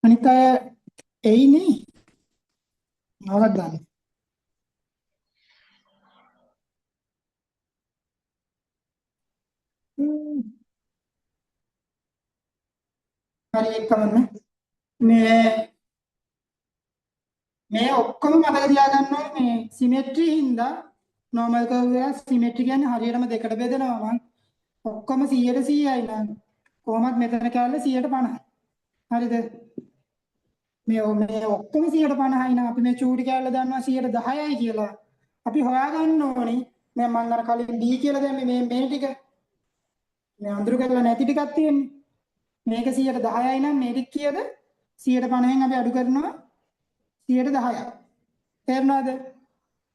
අනිත් අය එයිනේ නවයක් ගන්න. හරි එක්කමන්න මේ මේ ඔක්කොම මතක තියාගන්න ඕනේ මේ සිමෙට්‍රි හින්දා normal curve එක සිමෙට්‍රි කියන්නේ හරියටම දෙකට බෙදනවා නම් ඔක්කොම 100ට 100යි නම් කොහොමත් මෙතන කැල්ල 150යි. හරිද? මේ ඔක්කොම 150යි නම් අපි මේ චූටි කැල්ල දන්නවා 110යි කියලා. අපි හොයාගන්න ඕනේ මේ මම අර කලින් D කියලා දැම්මේ මේ ටික මේ අඳුරු කරලා නැති ටිකක් තියෙන්නේ. මේක 110යි නම් මේ ටික කීයද? 150න් අපි අඩු කරනවා 110ක්. තේරුණාද?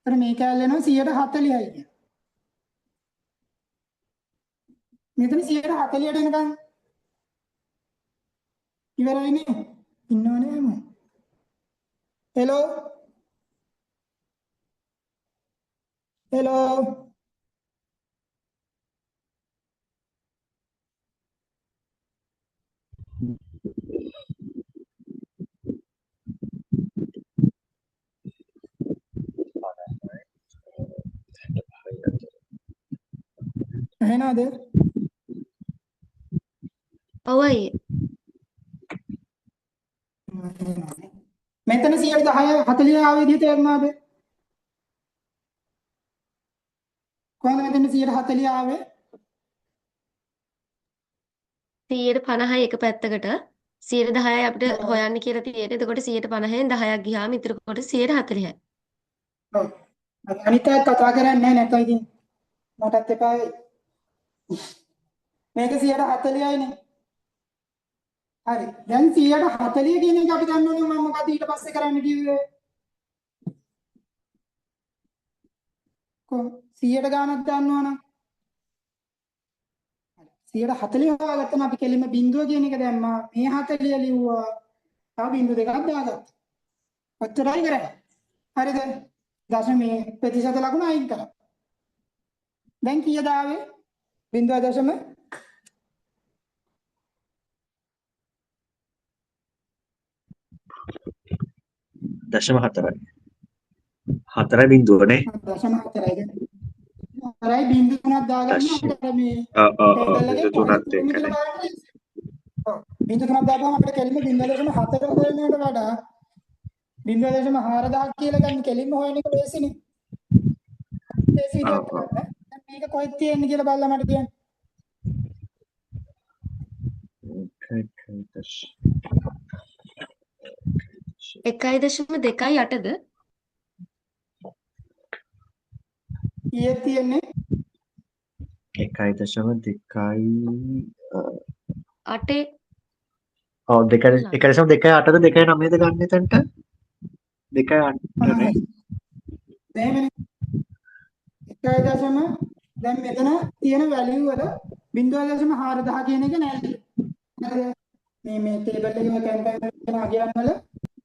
එතන මේ කැලේ යනවා 140යි කියන. මෙතන 140ට එනකන් ඉවරයි නේ. ඉන්නවනේ මම. හෙලෝ. හෙලෝ. ඇහෙනවද? ඔවයි. මෙතන 110 40 ආවේ විදිහ තේරුණාද? කොහොමද මෙතන 140 ආවේ? 150යි එක පැත්තකට 110යි අපිට හොයන්න කියලා තියෙන්නේ. එතකොට 150න් 10ක් ගියාම ඉතුරු කොට 140යි. ඔව්. අනිත් අය කතා කරන්නේ නැහැ නැත්නම් ඉතින් මටත් එපා වෙයි. මේක 140යිනේ. හරි. දැන් 140 කියන එක අපි දන්නවනේ මම මොකද ඊට පස්සේ කරන්න කිව්වේ? කො 100ට ගානක් දන්නවනම් 140 හොයාගත්තම අපි කෙලින්ම බිඳුව කියන එක දැම්මා. මේ 40 ලිව්වා. තව බිඳු දෙකක් දාගත්තා. ඔච්චරයි කරන්නේ. හරිද? දශමයේ ප්‍රතිශත ලකුණ අයින් කරා. දැන් කීයද ආවේ? 0.4යි. 4යි බිඳුවනේ. 0.4යි. හරයි බිඳු තුනක් දාගන්න අපිට මේ ටේබල් එකේ තුනත් කොහෙද එක්කනේ. කියලා බලන්න. ඔව්. බිඳු තුනක් දාපුවම අපිට කෙලින්ම 0.4 හොයනකට වඩා 0.4000 කියලා ගන්න කෙලින්ම හොයන එක ලේසිනේ. ලේසි විදියක් කරන්න. දැන් මේක කොහෙද තියෙන්නේ කියලා බලලා මට කියන්න. 1.28ද? කීයක් තියෙන්නේ? 1.2යි 8 ඔව් 1.8ද 2.9ද ගන්න එතනට 2.8 නේ. එහෙමනේ. 1. දැන් මෙතන තියෙන වැලියු වල 0.4000 කියන එක නැහැ. හරිද? මේ ටේබල් එකේ කැම්පේන් අගයන් වල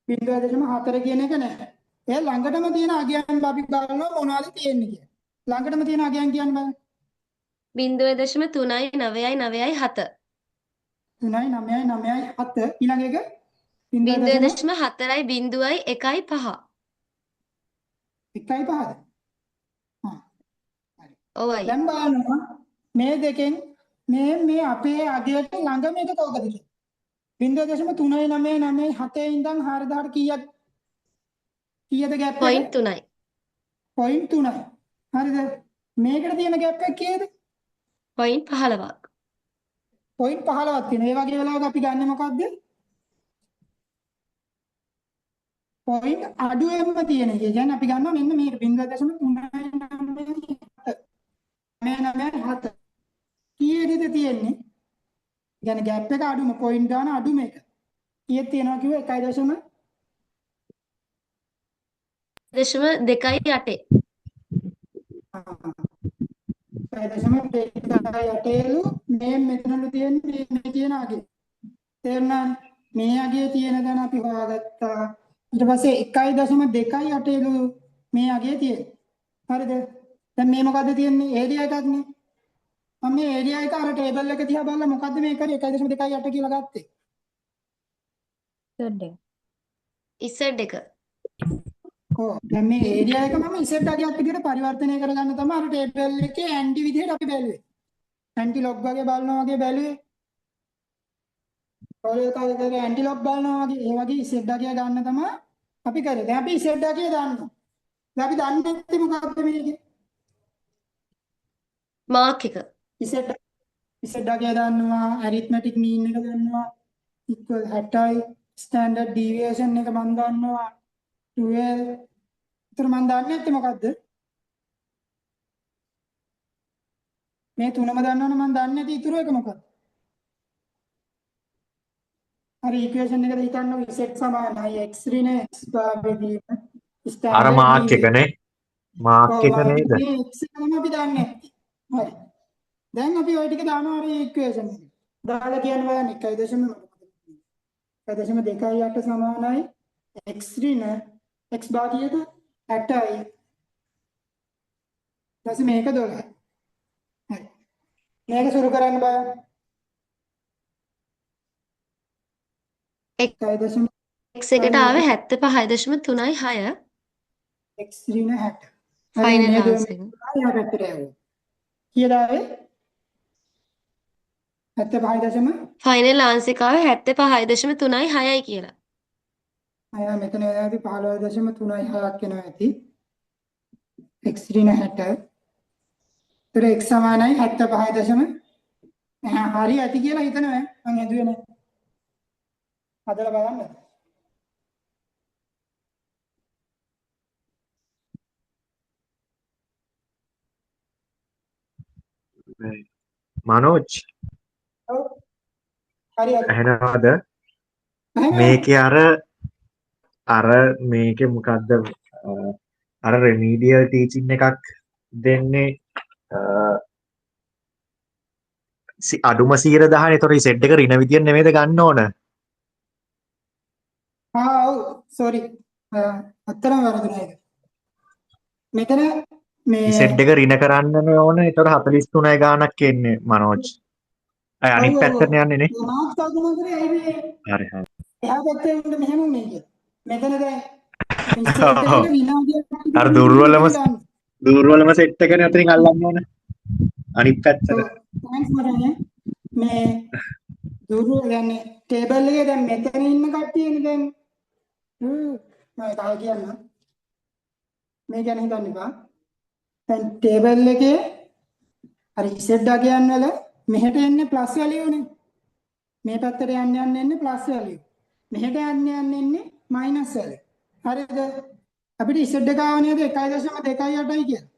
0.4 කියන එක නැහැ. ඒ ළඟටම තියෙන අගයන් අපි බලනවා මොනවද තියෙන්නේ කියලා. ළඟටම තියෙන අගයන් කියන්න බෑ. 0.3යි 9යි 9යි 7. 3යි 9යි 9යි 7 ඊළඟ එක 0.4යි 0යි 1යි 5. 1යි 5ද? හා. හරි. ඔවයි. දැන් බලන්න මේ දෙකෙන් මේ අපේ අගයට ළඟම එක කවුද කියලා. 0.39997 ඉඳන් 4000ට කීයද ગેප් එක? 0.3යි. 0.3යි. හරිද? මේකට තියෙන ગેප් එක කීයද? 0.15ක්. 0.15ක් තියෙනවා. ඒ වගේ වෙලාවක අපි ගන්නෙ මොකද්ද? පොයින්ට් අඩුවෙන්ම තියෙන එක. කියන්නේ අපි ගන්නවා මෙන්න මේක 0.397 997 කීයේද තියෙන්නේ? කියන්නේ ગેප් එක අඩුම පොයින්ට් ගන්න අඩුම එක. කීයක් තියෙනවා කිව්ව 1.2 0.28. 1.2ටලු මේ මෙතනලු තියෙන්නේ මේ තියෙන අගේ. තේරුණාද? මේ අගේ තියෙන දන අපි හොයාගත්තා. ඊට පස්සේ 1.2ටලු මේ අගේ තියෙන්නේ. හරිද? දැන් මේ මොකද්ද තියෙන්නේ? ඒරියා එකක් නේ. මම මේ ඒරියා එක අර ටේබල් එක දිහා බලලා මොකද්ද මේ කරේ 1.28 කියලා ගත්තේ? ඉසඩ් එක. ඔව් දැන් මේ ඒරියා එක මම ඉසෙට් අගයක් විදිහට පරිවර්තනය කරගන්න තමයි අර ටේබල් එකේ ඇන්ටි විදිහට අපි බැලුවේ. ඇන්ටි ලොග් වගේ බලනවා වගේ බැලුවේ. ඔය කල් ඇන්ටි ලොග් බලනවා වගේ ඒ වගේ ඉසෙට් අගය ගන්න තමයි අපි කරේ. දැන් අපි ඉසෙට් අගය දන්නවා. දැන් අපි දන්නේ නැත්තේ මොකක්ද මේකේ? මාක් එක. ඉසෙට් අගය දන්නවා, ඇරිත්මැටික් මීන් එක දන්නවා, ඉක්වල් 60යි, ස්ටෑන්ඩඩ් ඩීවියේෂන් එක මම දන්නවා 12. ඒතර මම දන්නේ නැත්තේ මොකද්ද? මේ තුනම දන්නවනේ මම දන්නේ නැති ඉතුරු එක මොකක්ද? හරි ඉක්වේෂන් එකද හිතන්නකො z සමානයි x ඍණ x භාගදී අර ස්ටෑන්ඩඩ් මාක් එක ඩීවියේෂන්. නේ. මාක් ඔව් එක නේද? මේ x තමයි අපි දන්නේ නැත්තේ. හරි. දැන් අපි ওই ටික දානවා හරි ඉක්වේෂන් එකට. දාලා කියන්න බලන්න 1.2 සමානයි x ඍණ x භාගියද 8යි. ඊට මේක 12යි. හරි. මේක සුරු කරන්න බලන්න. 1.2 x එකට ආවේ 75.36. x ඍණ 60. හරි ෆයිනල් නේද? ආන්සර් එක. ආයෙ පැත්තට යවුවා. කීයද ආවේ? 75.6 ෆයිනල් ආන්සර් එක ආවේ 75.36යි කියලා. අය මෙතන වෙලාවේදී 15.36ක් වෙනවා ඇති. x ඍණ 60. ඒතර x සමානයි 75. හරි ඇති කියලා හිතනවා මම හදුවේ නෑ. හදලා බලන්න. මනෝජ් ඔව්. හරි හරි. ඇහෙනවද? එහෙනම් මේකේ අර මේකේ මොකද්ද අර රෙමීඩියල් ටීචින් එකක් දෙන්නේ අඩුම 10%. ඒතකොට සෙට් එක ඍණ විදියට නෙමෙයිද ගන්න ඕන? ඔව් සෝරි. අත්‍තරම වරදුනා ඒක. මෙතන මේ සෙට් එක ඍණ කරන්න ඕන. ඒතකොට 43යි ගාණක් එන්නේ මනෝජ්. අය ඔව් අනිත් ඔව් පැත්තට ඔව්. යන්නේ නේ. මාක් කල්පනා කරේ ඇයි මේ හරි හරි. එහා පැත්තේ උන්ට මෙහෙම උනේ කියලා. මෙතන දැන් ඉන්ස්ටේට් එකට ඔව්. විනාඩියක් අර විතර දාන්න. දුර්වලම සෙට් එකනේ අතරින් අල්ලන්න ඕන. අනිත් පැත්තට. ඔව්. තෑන්ක්ස් මරන්නේ. මේ දුරු يعني ටේබල් එකේ දැන් මෙතන ඉන්න කට්ටියනේ දැන් මම තාම කියන්නම්. මේ ගැන හිතන්න එපා. දැන් ටේබල් එකේ අර ඉසෙඩ් අගයන් වල මෙහෙට එන්නේ ප්ලස් වැලියුනේ. මේ පැත්තට යන්න එන්නේ ප්ලස් වැලියු. මෙහෙට යන්න එන්නේ මයිනස් වැලියු. හරිද? අපිට ඉසෙඩ් එක ආව නේද 1.28යි කියලා.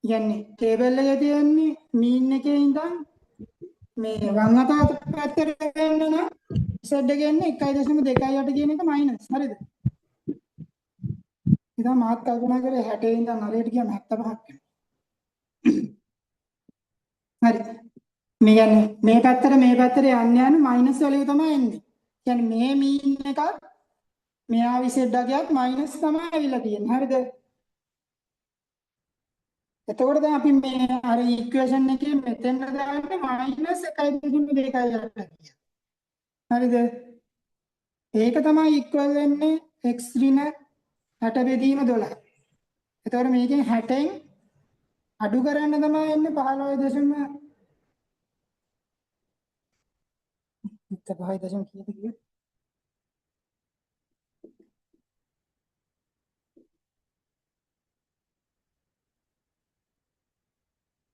කියන්නේ ටේබල් එකේ තියෙන්නේ මීන් එකේ ඉඳන් මේ වම් අත පැත්තට වෙන්න නම් ඉසෙඩ් එකේ එන්නේ 1.28 කියන එක මයිනස්. හරිද? ඉතින් මාත් කල්පනා කරේ 60 ඉඳන් හරියට ගියාම 75ක් වෙනවා. හරි. මේ කියන්නේ මේ පැත්තට යන්න මයිනස් වැලියු තමයි එන්නේ. කියන්නේ මේ මීන් එකත් මෙයා විසෙඩ් අගයක් මයිනස් තමයි ඇවිල්ලා තියෙන්නේ. හරිද? එතකොට දැන් අපි මේ අර ඉක්වේෂන් එකේ මෙතෙන් දාන්නේ මයිනස් 1.28 කියලා. හරිද? ඒක තමයි ඉක්වල් වෙන්නේ x ඍණ 60 බෙදීම 12. එතකොට මේකෙන් 60න් අඩු කරන්න තමයි එන්නේ 15.5 කීයද කිව්වේ?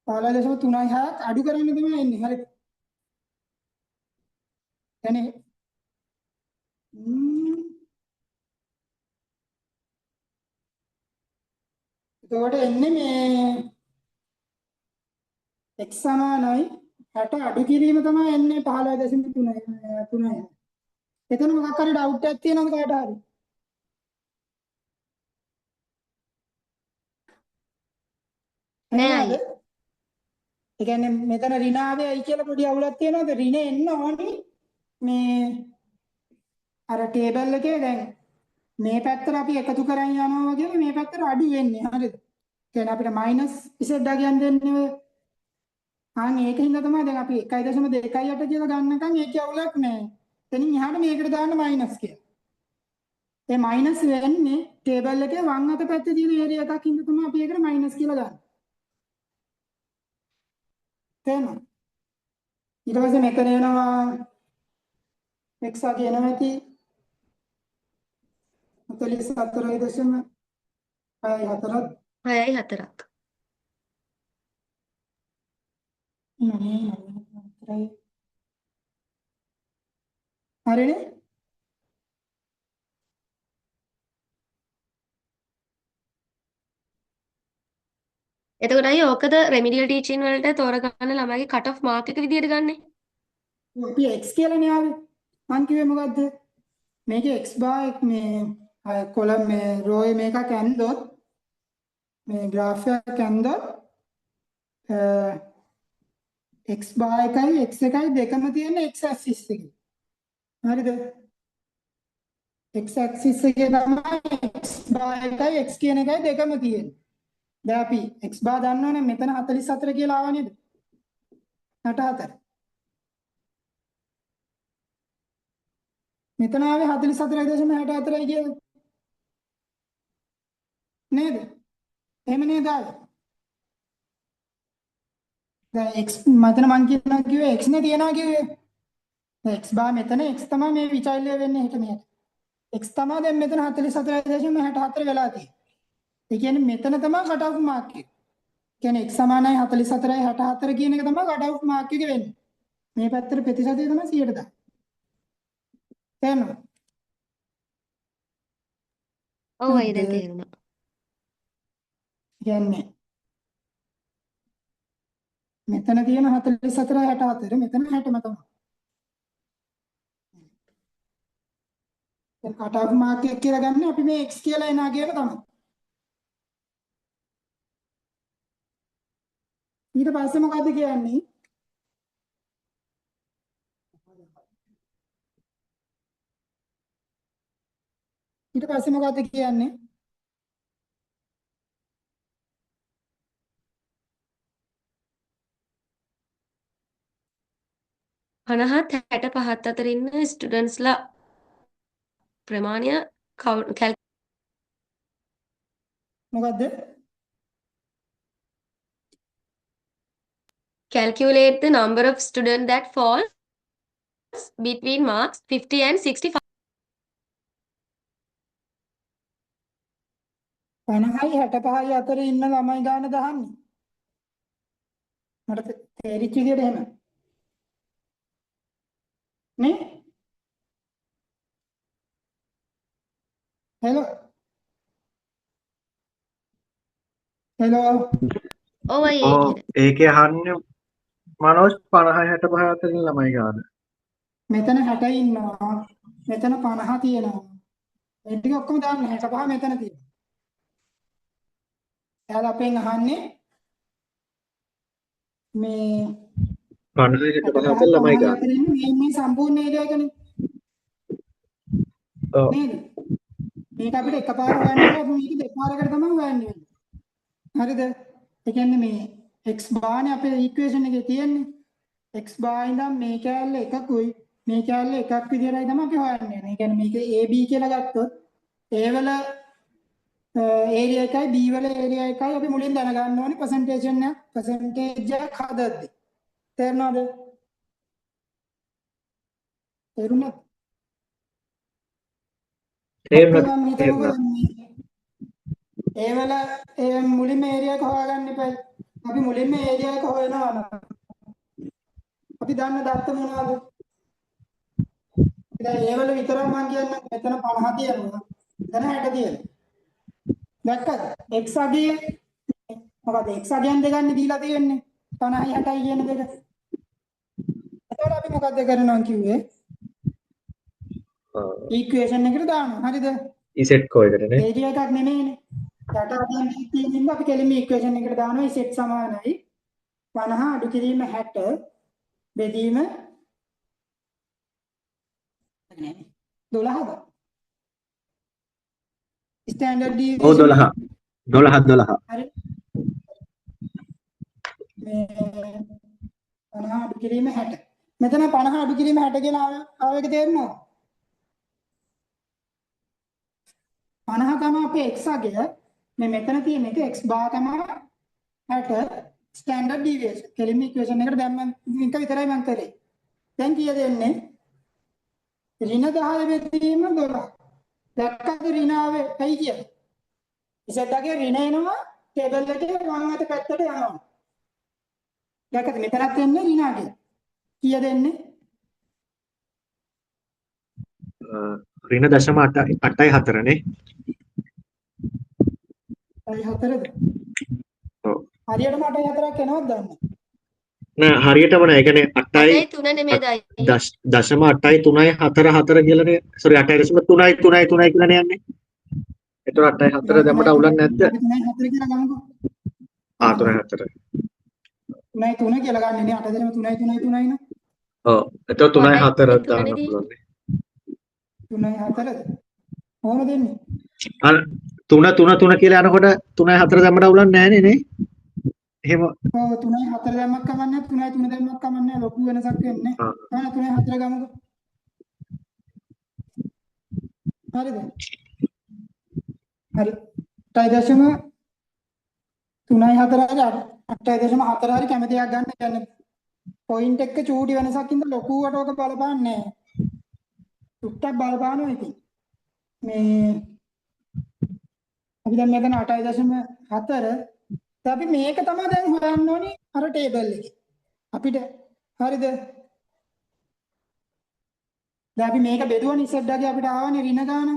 15.36ක් අඩු කරන්න තමයි එන්නේ. හරිද? يعني එතකොට එන්නේ මේ x සමානයි 60 අඩු කිරීම තමයි එන්නේ 15.3. එතන මොකක් හරි ඩවුට් එකක් තියෙනවද කාට හරි? නෑ අයියේ. ඒ කියන්නේ මෙතන ඍණ ආවේයි කියලා පොඩි අවුලක් තියෙනවද? ඍණ එන්න ඕනි මේ අර ටේබල් එකේ දැන් මේ පැත්තට අපි එකතු කරන් යනවා වගේම මේ පැත්තට අඩු වෙන්නේ. හරිද? කියන්නේ අපිට මයිනස් ඉසෙඩ් ගියන් දෙන්නේ ඔය. ඒකින්ද තමයි දැන් අපි 1.28 කියලා ගන්නකම් ඒකේ අවුලක් නැහැ. එතනින් එහාට මේකට දාන්න මයිනස් කියලා. ඒ මයිනස් වෙන්නේ ටේබල් එකේ වම් අත පැත්තේ තියෙන ඒරියා එකක් ඉඳන් තමයි අපි ඒකට මයිනස් කියලා ගන්න. තේරෙනවද? ඊට පස්සේ මෙතන එනවා x අගේ එනවා ඇති 44.4ක් 6යි 4ක්. හරිනේ? එතකොට අයියා ඕකද රෙමිඩියල් ටීචින් වලට තෝරගන්න ළමයිගේ කට් ඔෆ් මාක් එක විදියට ගන්නෙ? අපි x කියලානේ ආවේ. මං කිව්වේ මොකද්ද? මේකේ x bar මේ කොලම් මේ රෝ මේක කැන්දොත් මේ graph එක කැන්දොත් x bar එකයි x එකයි දෙකම තියෙන x axis එකේ. හරිද? x axis එකේ තමයි x bar එකයි x කියන එකයි දෙකම තියෙන්නේ. දැන් අපි x bar දන්නවනේ මෙතන 44 කියලා ආවා නේද? 64. මෙතන ආවේ 44.64යි කියලා. නේද? එහෙම නේද ආවේ? දැන් x මෙතන මං කිව්වේ x නේ තියනවා කිව්වේ. දැන් x බා මෙතන x තමයි මේ විචල්‍ය වෙන්නේ හිට මෙහෙට. x තමයි දැන් මෙතන 44.64 වෙලා තියෙන්නේ. ඒ කියන්නේ මෙතන තමයි කට් ඔෆ් මාක් එක. කියන්නේ x සමානයි 44.64 කියන එක තමයි කට් ඔෆ් මාක් එක වෙන්නේ. මේ පැත්තේ ප්‍රතිශතය තමයි 100%. තේරෙනවද? ඔව් අයියා දැන් තේරුණා. කියන්නේ මෙතන තියෙන 44.64 මෙතන 60ම තමයි. දැන් කට් ඔෆ් මාක් එක කියලා ගන්න අපි මේ x කියලා එනවා කියන තමයි. ඊට පස්සේ මොකද්ද කියන්නේ? ඊට පස්සේ මොකද්ද කියන්නේ? 50 65 අතර ඉන්න ස්ටුඩන්ට්ස්ලා ප්‍රමාණය මොකද්ද? calculate the number of students that falls between marks 50 and 65. 50යි 65යි අතර ඉන්න ළමයි ගාන දහන්නේ. මට තේරිච්ච විදියට එහෙම. නේ? හෙලෝ. හෙලෝ. ඔව් අයියා ඔව් ඒකේ අහන්නේ මනෝජ් 50 65 අතර ඉන්න ළමයි ගාන. මෙතන 60 ඉන්නවා. මෙතන 50 තියෙනවා. මේ ටික ඔක්කොම දාන්න 65 මෙතන තියෙනවා. එයාලා අපෙන් අහන්නේ මේ 50 65 අතර ළමයි ගාන. මේ සම්පූර්ණ ඒරියා එකනේ. ඔව්. නේද? මේක අපිට එකපාර හොයන්න බෑ. අපි මේක දෙපාරකට තමයි හොයන්නේ. හරිද? ඒ කියන්නේ මේ x බානේ අපේ ඉක්වේෂන් එකේ තියෙන්නේ. x බා ඉඳන් මේ කෑල්ල එකකුයි මේ කෑල්ල එකක් විදියටයි තමයි අපි හොයන්නේ. ඒ කියන්නේ මේක ab කියලා ගත්තොත් a වල ඒරියා එකයි b වල ඒරියා එකයි අපි මුලින් දැනගන්න ඕනේ percentage එකක් හදද්දි. තේරුණාද? තේරුණාද? තේරුණා. ඒ වල මුලින්ම ඒරියා එක හොයාගන්න එපා. අපි මුලින්ම ඒරියා එක හොයනවා නම් අපි දන්න දත්ත මොනවද? දැන් ඒ වල විතරක් මම කියන්නේ මෙතන 50 තියෙනවා. මෙතන 60 තියෙනවා. දැක්කද? x අගේ මොකද x අගයන් දෙකන්නේ දීලා තියෙන්නේ 50යි 60යි කියන දෙක. එතකොට අපි මොකද්ද කරනවා කිව්වේ? ඉක්වේෂන් එකට දානවා. හරිද? z කෝ එකට නේ. ඒරියා එකක් නෙමෙයිනේ. යට අගයන් තියෙනින්ද අපි කෙලින්ම ඉක්වේෂන් එකට දානවා z සමානයි 50 අඩු කිරීම 60 බෙදීම 12ද? ස්ටෑන්ඩඩ් ඩීවියේෂන්. ඔව් 12. හරි. මේ 50 අඩු කිරීම 60. මෙතන 50 අඩු කිරීම 60 කියලා ආව එක තේරෙනවද? 50 තමයි අපේ x අගය. මේ මෙතන තියෙන එක x බාර තමයි 60 ස්ටෑන්ඩඩ් ඩීවියේෂන්. කෙලින්ම ඉක්වේෂන් එකට දැම්මම එක විතරයි මම කරේ. දැන් කීයද එන්නේ? ඍණ 10 බෙදීම 12. දැක්කද ඍණ ආවේ? ඇයි කියන්නේ? z අගේ ඍණ එනවා ටේබල් එකේ වම් අත පැත්තට යනවා. දැක්කද මෙතනත් එන්නේ ඍණ අගේ. කීයද එන්නේ? ඍණ 0.8 නේ. අයි 4ද? ඔව්. හරියටම 8.4ක් එනවද දන්නේ? නෑ හරියටම නෑ. ඒ කියන්නේ 8යි 8.3 නෙමෙයිද අයියේ? 0.8යි 3යි 4 4 කියලානේ. සෝරි 8.3යි 3යි කියලානේ යන්නේ. එතකොට 8යි 4 දැම්මට අවුලක් නැද්ද? අපි 3යි 4 කියලා ගමුකෝ. 3යි 4. 3යි 3 කියලා ගන්න නේ 8 දෙනෙම 3යි 3යි 3යි නේ. ඔව්. එතකොට 3යි 4 8යි දාන්න 3නේ පුළුවන් නේ. 3යි 4ද? කොහොමද දෙන්නේ? අර 3 3 3 කියලා යනකොට 3යි 4 දැම්මට අවුලක් නැහැ නේ. එහෙම ඔව් 3යි 4 දැම්මක් කමන්නේ 3යි 3 දැම්මක් කමන්නේ ලොකු වෙනසක් වෙන්නේ නැහැ. 3යි 4 ගමුකෝ. හරිද? හරි. 8.3යි 4යි 8.4 හරි කැමති එකක් ගන්න. කියන්නේ පොයින්ට් එක චූටි වෙනසක් ඉඳලා ලොකුවට ඔක බලපාන්නේ නැහැ. සුට්ටක් බලපානවා ඉතින්. මේ අපි දැන් මෙතන 8.4 දැන් අපි මේක තමයි දැන් හොයන්න ඕනේ අර ටේබල් එකේ. අපිට හරිද? දැන් අපි මේක බෙදුවනේ ඉස්සෙල්ලාගේ අපිට ආවනේ ඍණ ගාන.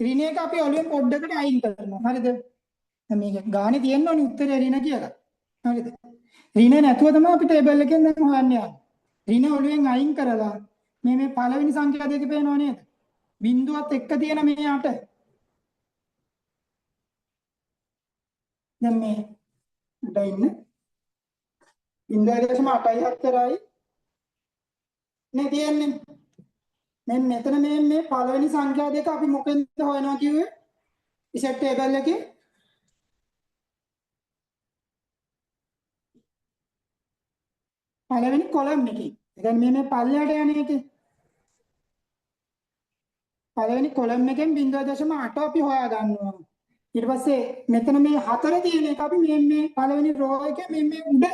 ඍණ එක අපි ඔළුවෙන් පොඩ්ඩකට අයින් කරනවා. හරිද? දැන් මේක ගානේ තියෙන්න ඕනේ උත්තරේ ඍණ කියලා. හරිද? ඍණ නැතුව තමයි අපි ටේබල් එකෙන් දැන් හොයන්න යන්නේ. ඍණ ඔළුවෙන් අයින් කරලා මේ පළවෙනි සංඛ්‍යා දෙක පේනව නේද? බිංදුවත් එක්ක තියෙන මේ 8. දැන් මේ උඩ ඉන්න 0.8යි නේ තියෙන්නේ. දැන් මෙතන මේ පළවෙනි සංඛ්‍යා දෙක අපි මොකෙන්ද හොයනවා කිව්වේ? ඉසෙට් ටේබල් එකේ පළවෙනි කොලම් එකේ. ඒ කියන්නේ මේ පල්ලයට යන එකේ පළවෙනි කොලම් එකෙන් 0.8 අපි හොයා ගන්නවා. ඊට පස්සේ මෙතන මේ 4 තියෙන එක අපි මේ පළවෙනි රෝ එකේ මේ උඩ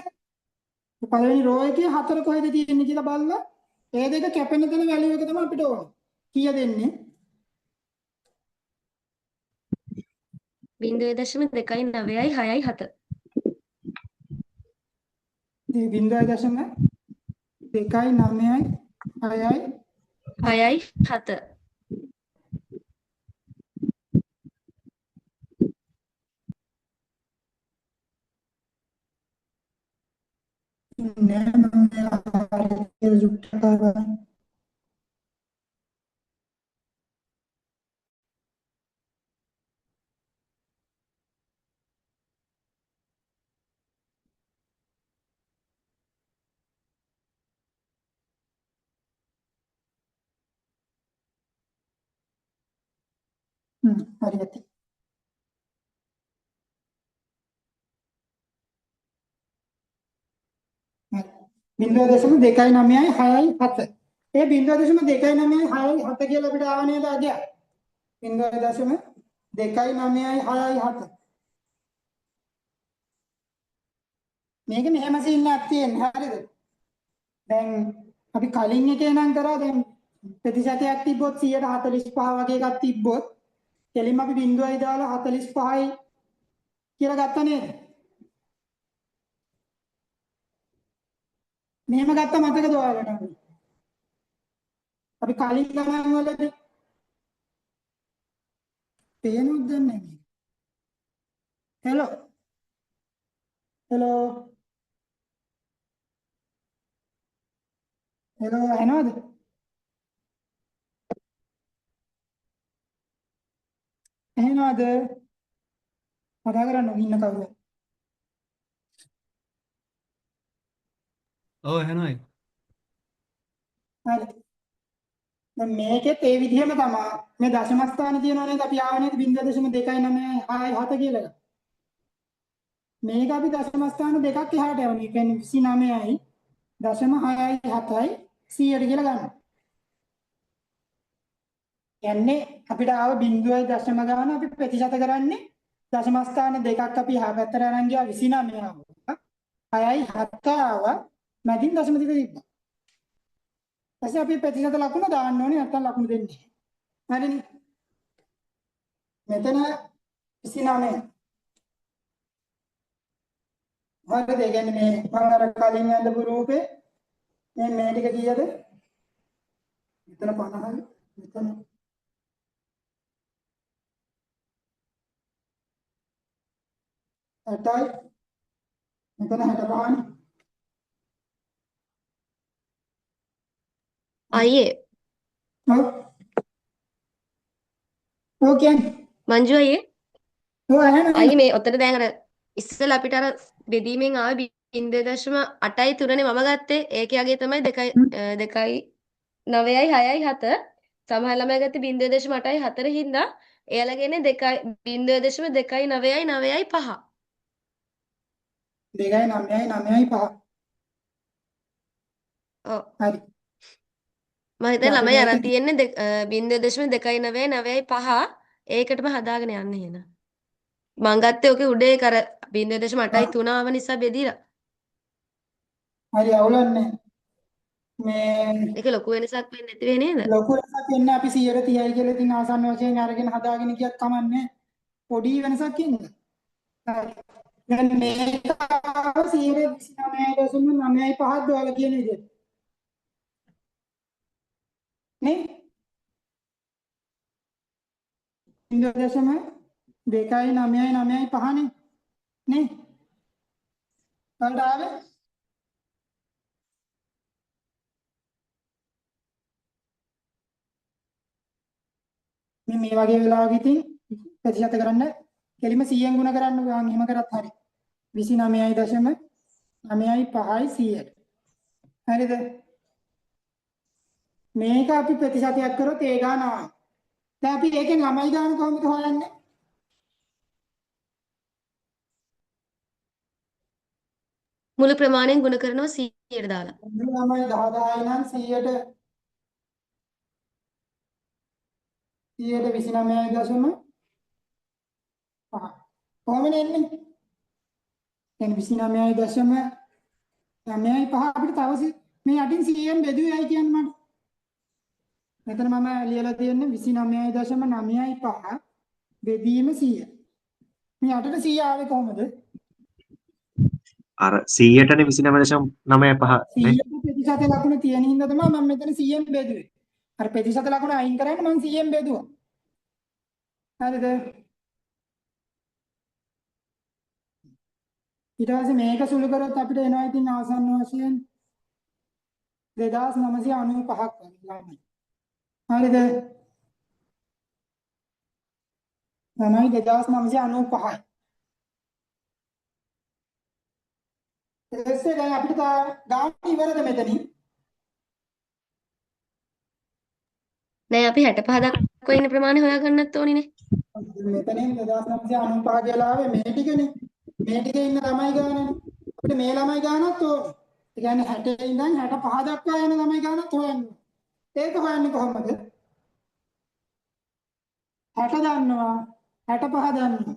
පළවෙනි රෝ එකේ 4 කොහෙද තියෙන්නේ කියලා බලලා ඒ දෙක කැපෙන තැන වැලියු එක තමයි අපිට ඕනේ. කීයද එන්නේ? 0.2යි 9යි 6යි 7. ඉතින් 0.2යි 9යි 6යි 6යි 7. නෑ මම ආරේ යුක්ත කරගන්න. හරියට. හරි. 0.296යි 6යි 7. ඒ 0.296යි 6යි 7 කියලා අපිට ආව නේද අගය? 0.296යි 6යි 7. මේක මෙහෙම සින්නක් තියෙන්නේ හරිද? දැන් අපි කලින් එකේ නම් කරා දැන් ප්‍රතිශතයක් තිබ්බොත් 145 වගේ එකක් තිබ්බොත් කෙලින්ම අපි බිංදුවයි දාලා 45යි කියලා ගත්තා නේද? මෙහෙම ගත්ත මතකද ඔයාලට? අපි කලින් ගණන් වලදී පේනොත් දැන් නැහැ. හෙලෝ හෙලෝ හෙලෝ ඇහෙනවද? ඇහෙනවද? කතා කරන්න ඉන්න කවුරු? ඔව් එහෙනයි. හරි. දැන් මේකෙත් ඒ විදිහම තමයි මේ දශම ස්ථානේ තියෙනවා නේද? අපි ආව නේද 0.296යි 7 කියලා එක. මේක අපි දශම ස්ථාන දෙකක් එහාට යවන. ඒ කියන්නේ 29යි 0.6යි 7යි 100ට කියලා ගන්න. යන්නේ අපිට ආව බිංදුවයි දශම ගාන අපි ප්‍රතිශත කරන්නේ දශම ස්ථාන දෙකක් අපි එහා පැත්තට අරන් ගියා 29 ආවා. 6යි 7 ආවා. මැදින් දශම දෙක තිබ්බා. ඊපස්සේ අපි ප්‍රතිශත ලකුණ දාන්න ඕනේ නැත්නම් ලකුණු දෙන්නේ නැහැ. හරිනේ. මෙතන 29. හරිද? ඒ කියන්නේ මේ මම අර කලින් ඇඳපු රූපේ මේ ටික කීයද? මෙතන 50යි. මෙතන 60යි. මෙතන 65යි. අයියේ ඔව්. ඔව් කියන්නේ. මංජු අයියේ ඔව් එහෙනම් අයියේ මේ ඔතන දැන් අර ඉස්සෙල්ලා අපිට අර බෙදීමෙන් ආවේ 0.8යි 3නේ මම ගත්තේ. ඒකේ අගේ තමයි 2යි 9යි 6යි 7. සමහර ළමයි ගත්තේ 0.8යි 4 හින්දා එයාලගේ 0.2යි 9යි 9යි 5. 2යි 9යි 9යි 5. ඔව්. හරි. මම හිතන්නේ අපි ළමයි අරන් මේක තියෙන්නේ 0.2යි 9යි 9යි 5. ඒකටම හදාගෙන යන්න එහෙනම්. මං ගත්තේ ඔකේ උඩේ කර 0.8යි 3 ආව නිසා බෙදීලා. හරි අවුලන්නේ. මේ ඒක ලොකු වෙනසක් වෙන්නේ නැති වෙයි නේද? ලොකු එකක් එන්නේ අපි 130යි කියලා ඉතින් ආසන්න වශයෙන් අරගෙන හදාගෙන ගියත් කමන්නේ. පොඩි වෙනසක් ඉන්නේ. හරි. දැන් මේක 129.95ක් දාලා කියන විදිහට. නේ? 0.2යි 9යි 9යි 5නේ. නේ? බලන්න ආවේ? මේ වගේ වෙලාවක ඉතින් ප්‍රතිශත කරන්න කෙලිම 100න් ගුණ කරන්න ගියාම එහෙම කරත් හරි 29.9යි 5යි 100ට. හරිද? මේක අපි ප්‍රතිශතයක් කරොත් ඒ ගාන ආවා. දැන් අපි ඒකෙන් ළමයි ගාන කොහොමද හොයන්නේ? මුළු ප්‍රමාණයෙන් ගුණ කරනවා 100ට දාලා. ළමයි 10 10යි නම් 100ට 29.5 කොහොමද එන්නේ? දැන් 29.95 අපිට තව මේ යටින් 100න් බෙදුවේයි කියන්නේ මට. මෙතන මම ලියලා තියෙන්නේ 29.95 බෙදීම 100. මේ යටට 100 ආවේ කොහොමද? අර 100ටනේ 29.95 නේ. 100 ප්‍රතිශත ලකුණ තියෙන හින්දා තමයි මම මෙතන 100න් බෙදුවේ. අර ප්‍රතිශත ලකුණ අයින් කරන්න මම 100න් බෙදුවා. හරිද? ඊට පස්සේ මේක සුළු කරොත් අපිට එනවා ඉතින් ආසන්න වශයෙන් 2995ක් වගේ ළමයි. හරිද? ළමයි 2995යි. ඊටසේ දැන් අපිට ගාන ඉවරද මෙතනින්? නෑ අපි 65 දක්වා ඉන්න ප්‍රමාණය හොයාගන්නත් ඕනිනේ. මෙතනින් 2995 කියලා ආවේ මේ ටිකනේ. මේ ටිකේ ඉන්න ළමයි ගානනේ. අපිට මේ ළමයි ගානත් ඕනේ. ඒ කියන්නේ 60 ඉඳන් 65 දක්වා යන ළමයි ගානත් හොයන්න. ඒක හොයන්නේ කොහොමද? 60 දන්නවා 65 දන්නවා.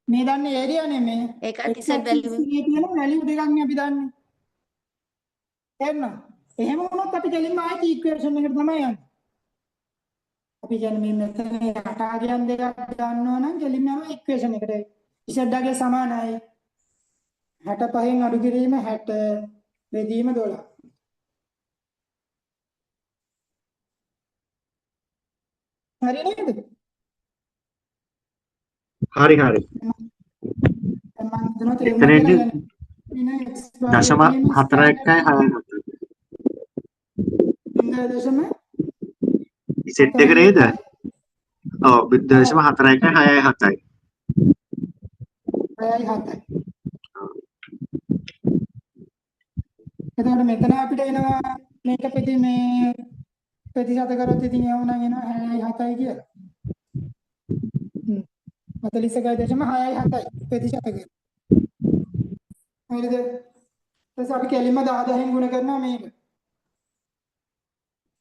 මේ දන්නේ ඒරියා නෙමෙයි. ඒක x තිසත් axis බැලුව. එකේ තියෙන වැලියු දෙකක් නේ අපි දන්නේ. තේරුණා? එහෙම වුණොත් අපි දෙලින්ම ආයෙත් ඉක්වේෂන් එකට තමයි යන්නේ. අපි කියන්නේ මේ මෙතන යටාගයන් දෙකක් ගන්නවා නම් දෙලින්ම යනවා ඉක්වේෂන් එකට. ඉසඩ්ඩාගේ සමානයි 65න් අඩු කිරීම 60 බෙදීම 12. හරි නේද? හරි හරි. මම හිතනවා තේරුම් එතනදී ගන්න දශම 4යි 6යි සෙට් එක නේද? ඔව් 0.4යි 6යි 7යි. 6යි 7යි. එතකොට මෙතන අපිට එනවා මේක පිටි මේ ප්‍රතිශත කරොත් ඉතින් එවනම් එනවා 6යි 7යි කියලා. 41.6යි 7යි ප්‍රතිශත කරලා. හරිද? ඊට අපි කෙලින්ම 10000න් ගුණ කරනවා මේක.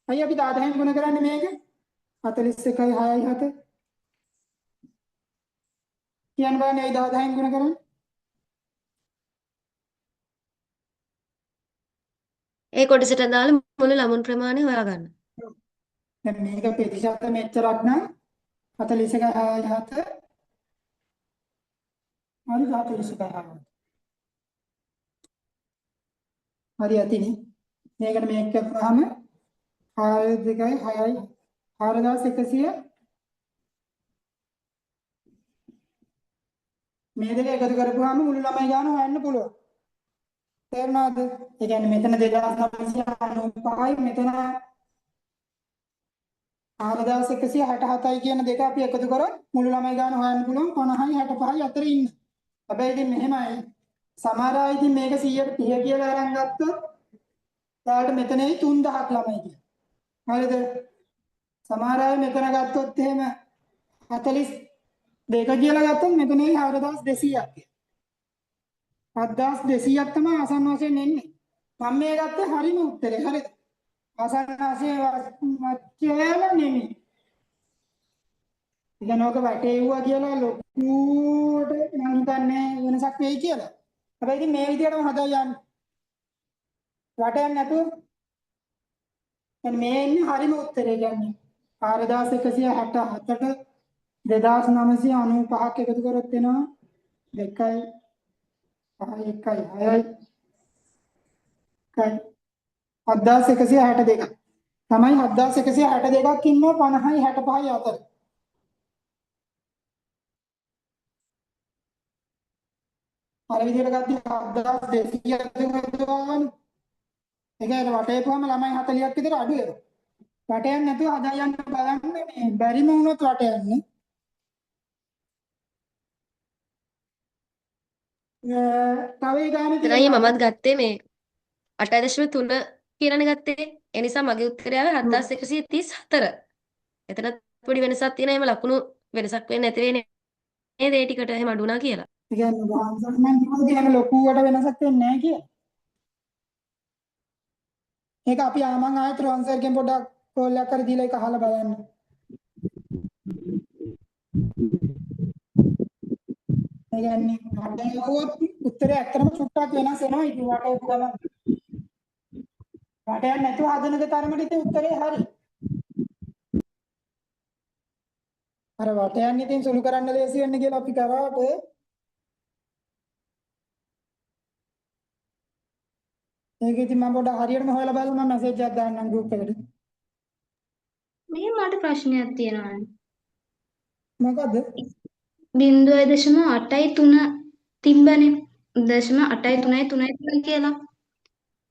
අයිය අපි 10000න් ගුණ කරන්නේ මේක 41යි 6යි 7 කියන්න බෑනේ 10000න් ගුණ කරන්නේ. ඒ කොටසට අදාළ මුළු ළමුන් ප්‍රමාණය හොයාගන්න. දැන් මේක ප්‍රතිශත මෙච්චරක් නම් 41යි 6යි 7 හරි 41යි 6යි. හරි ඇතිනේ. මේකට මේක කරපුවාම 42යි 6යි 4100 මේ දෙක එකතු කරපුවාම මුළු ළමයි ගාන හොයන්න පුළුවන්. තේරුණාද? ඒ කියන්නේ මෙතන 2995යි මෙතන 4167යි කියන දෙක අපි එකතු කරොත් මුළු ළමයි ගාන හොයන්න පුළුවන් 50යි 65යි අතර ඉන්න. හැබැයි ඉතින් මෙහෙමයි. සමහර අය ඉතින් මේක 130 කියලා අරන් ගත්තොත් එයාට මෙතනයි 3000ක් ළමයි කියලා. හරිද? සමහර අය මෙතන ගත්තොත් එහෙම 42 කියලා ගත්තොත් මෙතනයි 4200ක් කියලා. 7200ක් තමයි ආසන්න වශයෙන් එන්නේ. මම මේ ගත්තේ හරිම උත්තරේ. හරිද? ආසන්න වශයෙන් වච්චේල නෙමෙයි. ඉතින් ඔක වැටේවුවා කියලා ලොකුට මම හිතන්නේ වෙනසක් වෙයි කියලා. හැබැයි ඉතින් මේ විදිහටම හදා යන්න. වටයක් නැතුව දැන් මේ ඉන්නේ හරිම උත්තරේ කියන්නේ 4167ට 2995ක් එකතු කරොත් එනවා 2යි 5යි 1යි 6යි 7162 තමයි 7162ක් ඉන්නවා 50යි 65යි අතර. අර විදිහට ගත්තී 7200 ගන්න. ඒකේ වටේ පුවම ළමයි 40ක් විතර අඩු වෙනවා. වටයක් නැතුව හදා යන්න බලන්න මේ බැරිම වුණොත් වට යන්නේ. තව ඒ ගානේ එතරම් මමත් ගත්තේ මේ 8.3 කියලානේ ගත්තේ. ඒ නිසා මගේ උත්තරය ආවේ 7134. එතනත් පොඩි වෙනසක් තියෙනවා. එහෙම ලකුණු වෙනසක් වෙන්නේ නැති වෙන්නේ නේද? ඒ ටිකට එහෙම අඩු වුණා කියලා. ඒ කියන්නේ වහන්සන් මම කිව්වද එහෙම ලොකුවට වෙනසක් වෙන්නේ නැහැ කියලා. ඒක අපි මම ආයෙත් රොන්සර්ගෙන් පොඩ්ඩක් කෝල් එකක් කර දීලා ඒක අහලා බලන්න. ඒ කියන්නේ හදේවොත් උත්තරය ඇත්තටම සුට්ටක් වෙනස් වෙනවා. ඉතින් වටේ ගමන් වටයක් නැතුව හදනක තරමට ඉතින් උත්තරේ හරි. අර වටයන් ඉතින් සුළු කරන්න ලේසි වෙන්න කියලා අපි කරාට ඒක ඉතින් මම පොඩ්ඩක් හරියටම හොයලා බලලා මම මැසේජ් එකක් දාන්නම් ගෲප් එකට. මේ මට ප්‍රශ්නයක් තියෙනවා. මොකද? 0.83 තිබ්බනේ. 0.8333 කියලා.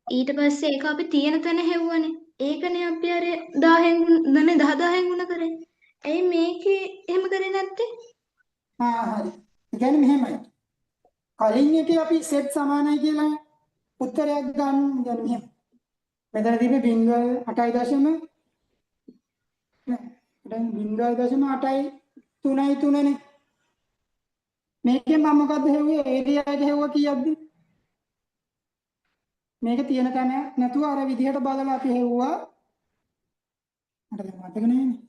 ඊට පස්සේ ඒක අපි තියෙන තැන හෙව්වනේ. ඒකනේ අපි අර 1000න් ගුණ 10000න් ගුණ කරේ. ඇයි මේකේ එහෙම කරේ නැත්තේ? හරි. ඒ කියන්නේ මෙහෙමයි. කලින් එකේ අපි සෙට් සමානයි කියලා උත්තරයක් ගන්න يعني මෙහෙම. මෙතන තිබ්බේ 0.8 දැන් 0.8 නේ. මේකෙන් මම මොකද්ද හෙව්වේ? ඒරියා එක හෙව්වා කීයක්ද? මේක තියෙන තැන නැතුව අර විදිහට බලලා අපි හෙව්වා. මට දැන් මතක නෑනේ.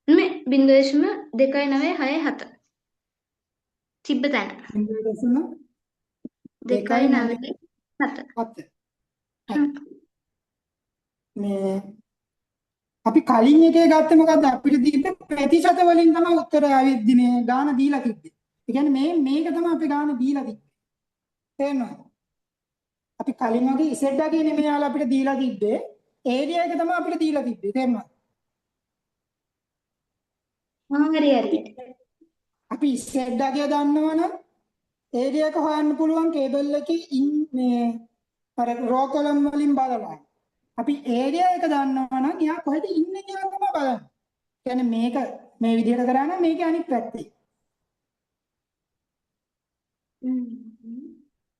0.2967 තිබ්බ තැන 0.297 මේ අපි කලින් එකේ ගත්තේ මොකද්ද? අපිට දීපේ ප්‍රතිශත වලින් තමයි උත්තර ආවිද්දි මේ ගාන දීලා තිබ්බේ. ඒ කියන්නේ මේක තමයි අපි ගාන දීලා තිබ්බේ. තේරෙනවද? අපි කලින් වගේ ඉසෙඩ්ඩාගේ නෙමෙයි යාලා අපිට දීලා තිබ්බේ. ඒරියා එක තමයි අපිට දීලා තිබ්බේ. තේරුණාද? හරි හරියට. අපි ඉසෙඩ්ඩාගේ දන්නවනම් ඒරියා එක හොයන්න පුළුවන් කේබල් එකේ මේ අර රෝ කොලම් වලින් බලලා. අපි ඒරියා එක දන්නවනම් එයා කොහෙද ඉන්නේ කියලා තමයි බලන්නේ. කියන්නේ මේක මේ විදිහට කරා නම් මේකේ අනිත් පැත්තේ.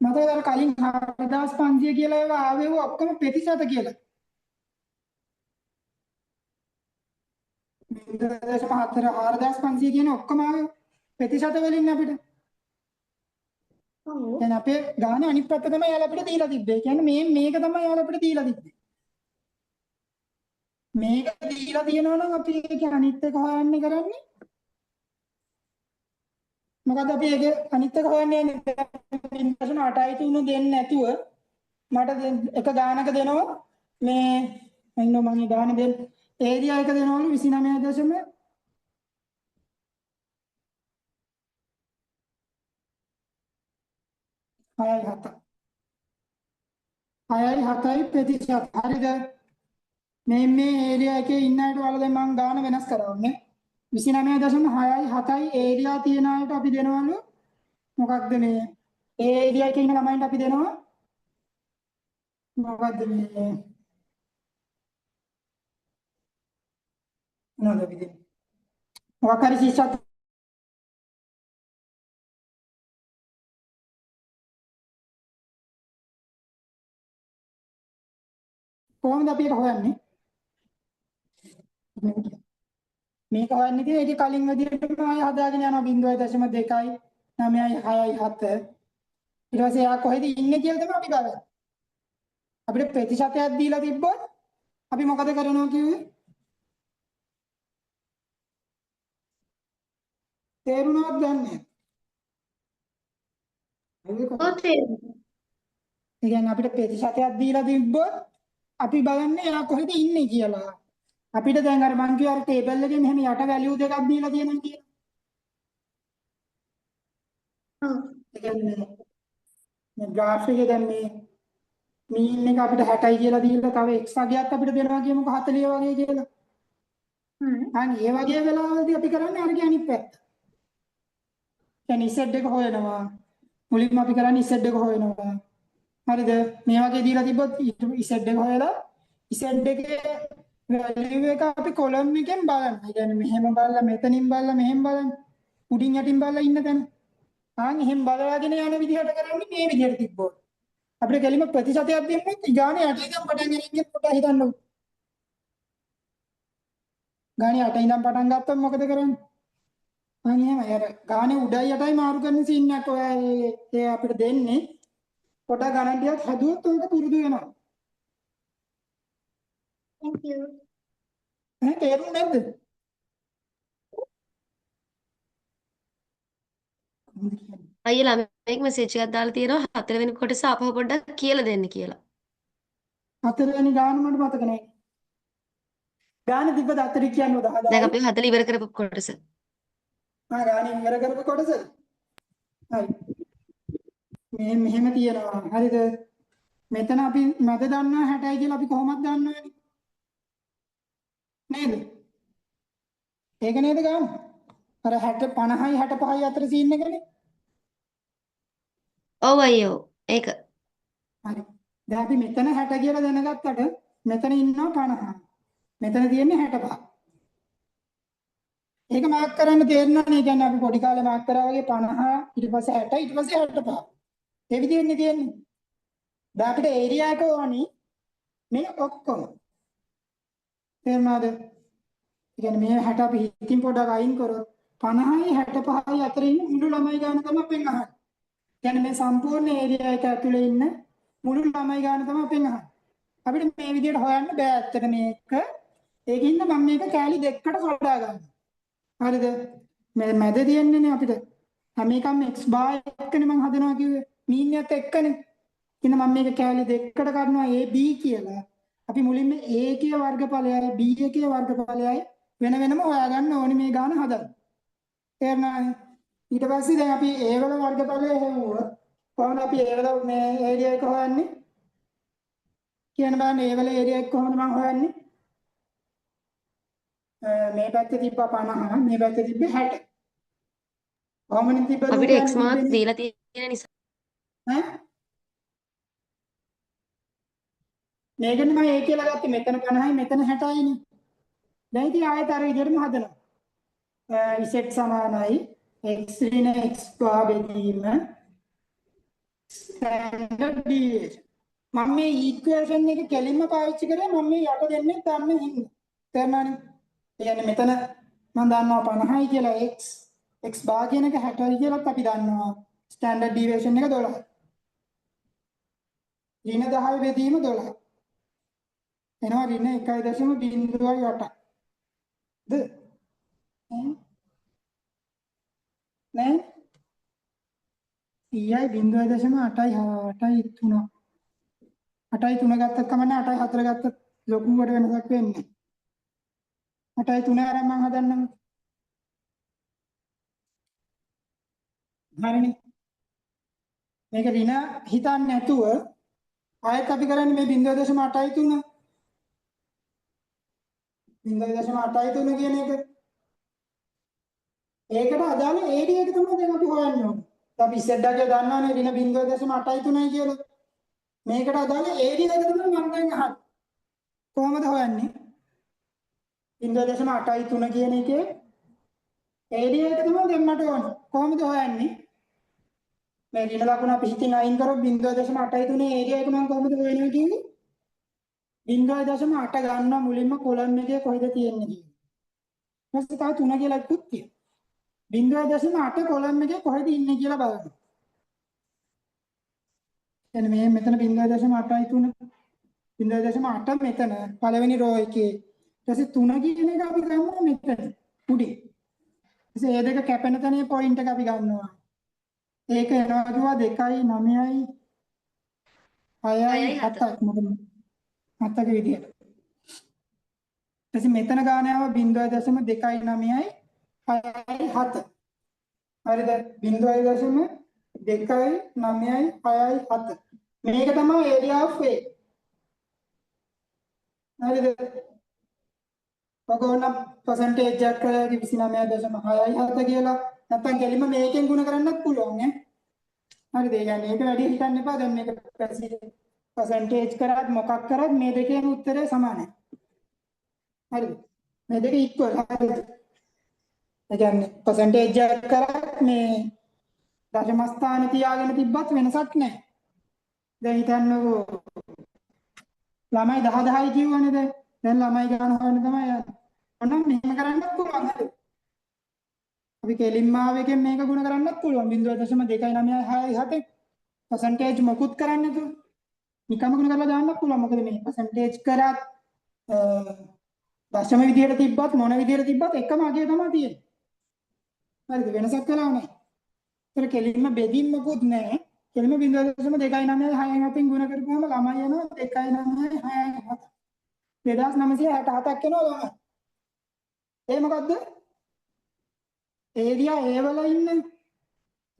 මතකද අර කලින් 4500 කියලා ඒවා ආවෙව ඔක්කොම ප්‍රතිශත කියලා. 0.4 4500 කියන ඔක්කොම ආවේ ප්‍රතිශත වලින් අපිට. ඔව්. දැන් අපේ ගාන අනිත් පැත්ත තමයි යාළ අපිට දීලා තිබ්බේ. ඒ කියන්නේ මේක තමයි යාළ අපිට දීලා තිබ්බේ. මේක දීලා තියෙනවා නම් අපි ඒක අනිත් එක හොයන්නේ කරන්නේ. මොකද අපි ඒක අනිත් එක හොයන්නේ ඉන්ටර්නේෂනල් 8.3 දෙන්නේ නැතුව මට එක ගානක දෙනවා මේ මම ගාන දෙන්න ඒරියා එක දෙනවලු 29.6 6.7යි ප්‍රතිශත හරිද මේ ඒරියා එකේ ඉන්න අයට වල දැන් මම ගාන වෙනස් කරවන්නේ 29.6යි 7යි ඒරියා තියන අයට අපි දෙනවලු මොකක්ද මේ ඒ ඒරියා එකේ ඉන්න ළමයින්ට අපි දෙනවා මොකක්ද මේ මොනවද අපි දෙන්නේ මොකක් හරි ශිෂ්‍යත් කොහොමද අපි ඒක හොයන්නේ මේක හොයන්නේ ඉතින් ඒකේ කලින් විදිහටම ආය හදාගෙන යනවා 0.2යි 9යි 6යි 7 ඊට පස්සේ යා කොහෙද ඉන්නේ කියලා තමයි අපි බලන්නේ අපිට ප්‍රතිශතයක් දීලා තිබ්බොත් අපි මොකද කරනවා කිව්වේ තේරුණාද දන්නේ ඔව් තේරුණා. ඒ කියන්නේ අපිට ප්‍රතිශතයක් දීලා තිබ්බොත් අපි බලන්නේ එයා කොහෙද ඉන්නේ කියලා. අපිට දැන් අර මං කිව්ව අර ටේබල් එකේ මෙහෙම යට වැලියු දෙකක් දීලා තියෙනවා කියලා. ඔව්. ඒ කියන්නේ මේ graph එකේ දැන් මේ mean එක අපිට 60යි කියලා දීලා තව x අගයක් අපිට දෙනවා කියමුකෝ 40 වගේ කියලා. අනේ ඒ වගේ වෙලාවලදී අපි කරන්නේ අරගේ අනිත් පැත්ත. කියන්නේ z එක හොයනවා. මුලින්ම අපි කරන්නේ z එක හොයනවා. හරිද? මේ වගේ දීලා තිබ්බොත් z එක හොයලා z එකේ වැලියු එක අපි කොලම් එකෙන් බලන්න. ඒ කියන්නේ මෙහෙම බලලා මෙතනින් බලලා මෙහෙම බලන්න. උඩින් යටින් බලලා ඉන්න තැන. එහෙම බලලාගෙන යන විදිහට කරන්නේ මේ විදිහට තිබ්බොත්. අපිට කෙලිම ප්‍රතිශතයක් දෙන්නොත් ගානේ 8 ඉඳන් පටන් ගන්න පොඩ්ඩක් හිතන්න. ගානේ 8 ඉඳන් පටන් ගත්තොත් මොකද කරන්නේ? එහෙම අර ගානේ උඩයි යටයි මාරු කරන සීන් එකක් ඔය ඒ අපිට දෙන්නේ. පොඩ්ඩක් ගණන් ටිකක් හදුවොත් උන්ට පුරුදු වෙනවා. Thank you. තේරුණේ නැද්ද? අයියා ළමයෙක් මෙසේජ් එකක් දාලා තියෙනවා 4 වෙනි කොටස ආපහු පොඩ්ඩක් කියලා දෙන්න කියලා. 4 වෙනි ගාන මට මතක නැහැ. ගාන තිබ්බද 4 කියන්නේ 10. දැන් අපි 40 ඉවර කරපු කොටස. ගාන ඉවර කරපු කොටස. හරි. මෙහෙම තියෙනවා. හරිද? මෙතන අපි මැද දන්නවා 60යි කියලා අපි කොහොමද දන්නවනේ? නේද? ඒක නේද ගාන? අර 60 50යි 65යි අතර සීන් එකනේ. ඔව් අයියෝ ඒක. හරි. දැන් අපි මෙතන 60 කියලා දැනගත්තට මෙතන ඉන්නවා 50. මෙතන තියෙන්නේ 65. ඒක මාක් කරන්න තේරෙනවනේ. කියන්නේ අපි පොඩි කාලේ මාක් කරා වගේ 50 ඊට පස්සේ 60 ඊට පස්සේ 65. ඒ විදිහෙන්නේ තියෙන්නේ. දැන් අපිට ඒරියා එක ඕනි මේ ඔක්කොම. තේරුණාද? ඒ කියන්නේ මේ 60 අපි හිතින් පොඩක් අයින් කරොත් 50යි 65යි අතර ඉන්න මුළු ළමයි ගාන තමයි අපෙන් අහන්නේ. කියන්නේ මේ සම්පූර්ණ ඒරියා එක ඇතුලේ ඉන්න මුළු ළමයි ගාන තමයි අපෙන් අහන්නේ. අපිට මේ විදිහට හොයන්න බෑ ඇත්තට මේක. ඒකින්ද මම මේක කෑලි දෙකකට කඩා ගන්නවා. හරිද? මේ මැද තියෙන්නේනේ අපිට. හැම එකම x bar එක්කනේ මම හදනවා කිව්වේ. මීන් එකත් එක්කනේ. ඉතින් මම මේක කෑලි දෙකකට කරනවා a b කියලා. අපි මුලින්ම a කේ වර්ගඵලයයි b කේ වර්ගඵලයයි වෙන වෙනම හොයාගන්න ඕනේ මේ ගාන හදන්න. තේරුණානේ? ඊට පස්සේ දැන් අපි a වල වර්ගඵලය හෙව්වොත් කොහොමද අපි a වල මේ ඒරියා එක හොයන්නේ? කියන්න බලන්න a වල ඒරියා එක කොහොමද මම හොයන්නේ? මේ පැත්තේ තිබ්බා 50 මේ පැත්තේ තිබ්බේ 60. කොහොමද තිබ්බද අපිට x මාත් දීලා තියෙන නිසා ඈ මේකනේ මම a කියලා ගත්තේ මෙතන 50යි මෙතන 60යිනේ. දැන් ඉතින් ආයෙත් අර විදිහටම හදනවා. z සමානයි x ඍණ x bar බෙදීම ස්ටෑන්ඩඩ් ඩීවියේෂන්. මම මේ ඉක්වේෂන් එක කෙලින්ම පාවිච්චි කරේ මම මේ යට දෙන්නේ ගන්න හින්දා. තේරුණානේ? ඒ කියන්නේ මෙතන මම දන්නවා 50යි කියලා x bar කියන එක 60යි කියලාත් අපි දන්නවා. ස්ටෑන්ඩඩ් ඩීවියේෂන් එක 12. ඍණ 10 බෙදීම 12. එනවා ඍණ 1.08. ද නෑ 0.8යි 3. 8.3 ගත්තත් කමන්නේ 8.4 ගත්තත් ලොකුවට වෙනසක් වෙන්නේ. 8.3 අරන් මම හදන්නම්. හරිනේ. මේක ඍණ හිතන්නේ නැතුව ආයෙත් අපි කරන්නේ මේ 0.8යි 0.8යි 3 කියන එක. ඒකට අදාළ ඒරියා එක තමයි දැන් අපි හොයන්න ඕනේ. අපි ඉස්සෙල්ලා දන්නවනේ ඍණ 0.8යි 3යි කියලා. මේකට අදාළ ඒරියා එක තමයි මම දැන් අහන්නේ. කොහොමද හොයන්නේ? 0.8යි 3 කියන එකේ ඒරියා එක තමයි දැන් මට ඕනේ. කොහොමද හොයන්නේ? මේ ඍණ ලකුණ අපි හිතින් අයින් කරොත් 0.8යි 3 ඒරියා එක මම කොහොමද හොයන්නේ කියන්නේ? 0.8 ගන්න මුලින්ම කොලම් එකේ කොහෙද තියෙන්නේ කියන්නේ. ඊට පස්සේ තව 3 කියලා එකකුත් තියෙනවා. 0.8 කොලම් එකේ කොහෙද ඉන්නේ කියලා බලන්න. එන්න මේ මෙතන 0.8යි 3. 0.8 මෙතන පළවෙනි රෝ එකේ. ඊට පස්සේ 3 කියන එක අපි ගන්නවා මෙතන උඩින්. ඊට පස්සේ ඒ දෙක කැපෙන තැනේ පොයින්ට් එක අපි ගන්නවා. ඒක එනවා කිව්වා 2යි 9යි 6යි 7ක් මොකද 7ක විදියට. ඊට මෙතන ගාන යව 0.29යි 6යි 7. හරිද? 0.29යි 6යි 7. මේක තමයි ඒරියා ඔෆ් A. හරිද? ඔගොල්ලෝ percentage එකක් කරලා 29.6යි 7 කියලා නැත්නම් කෙලින්ම මේකෙන් ගුණ කරන්නත් පුළුවන් නේ. හරිද? ඒ කියන්නේ ඒක වැඩි හිතන්න එපා. දැන් මේක percentage කරත් මොකක් කරත් මේ දෙකේම උත්තරේ සමානයි. හරිද? මේ දෙක equal. හරිද? ඒ කියන්නේ percentage එක කරත් මේ දශම ස්ථාන තියාගෙන තිබ්බත් වෙනසක් නැහැ. දැන් හිතන්නකෝ ළමයි 10යි කියවනේ දැන්. දැන් ළමයි ගන්න හොයන්න තමයි යන්නේ. ඔන්න මෙහෙම කරන්නත් පුළුවන් නේද? අපි කෙලින්ම ආවෙකින් මේක ගුණ කරන්නත් පුළුවන්. 0.29යි 6යි 7 percentage මොකුත් කරන්නේ නැතුව. නිකම්ම ගුණ කරලා දාන්නත් පුළුවන්. මොකද මේ percentage කරත් දශම විදියට තිබ්බත් මොන විදියට තිබ්බත් එකම අගය තමයි තියෙන්නේ. හරිද? වෙනසක් කළා නැහැ. ඒතර කෙලින්ම බෙදින් මොකුත් නැහැ. කෙලින්ම 0.29යි 6යි 7න් ගුණ කරපුවම ළමයි එනවා 2.9යි 6යි 7. 2967ක් එනවා ළමයි. ඒ මොකද්ද? ඒරියා A වල ඉන්න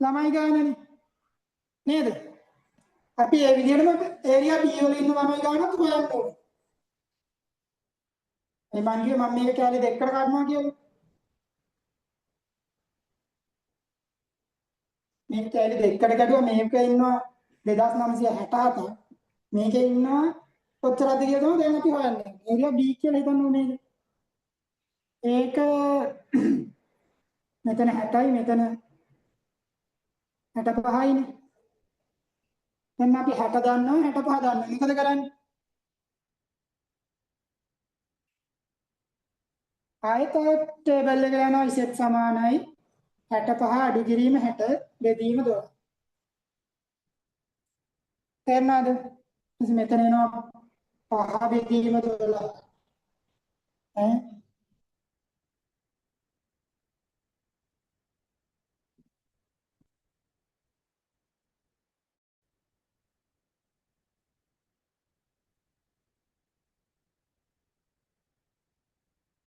ළමයි ගානනේ. නේද? අපි ඒ විදිහටම ඒරියා B වල ඉන්න ළමයි ගානත් හොයන්න ඕනේ. ඒ මං කිව්වේ මම මේක කැලේ දෙකකට කඩනවා කියලා. මේක කැලේ දෙකකට කැඩුවා මේක ඉන්නවා 2967. මේකේ ඉන්නවා කොච්චරද කියලා තමයි දැන් අපි හොයන්නේ. ඒරියා B කියලා හිතන්න ඕනේ මේක. ඒක මෙතන 60යි මෙතන 65යිනේ. දැන් අපි 60 දන්නවා 65 දන්නවා. මොකද කරන්නේ? ආයෙත් ටේබල් එක යනවා ඉසෙට් සමානයි 65 අඩු කිරීම 60 බෙදීම 12. තේරුණාද? මෙතන එනවා 5 බෙදීම 12. ඈ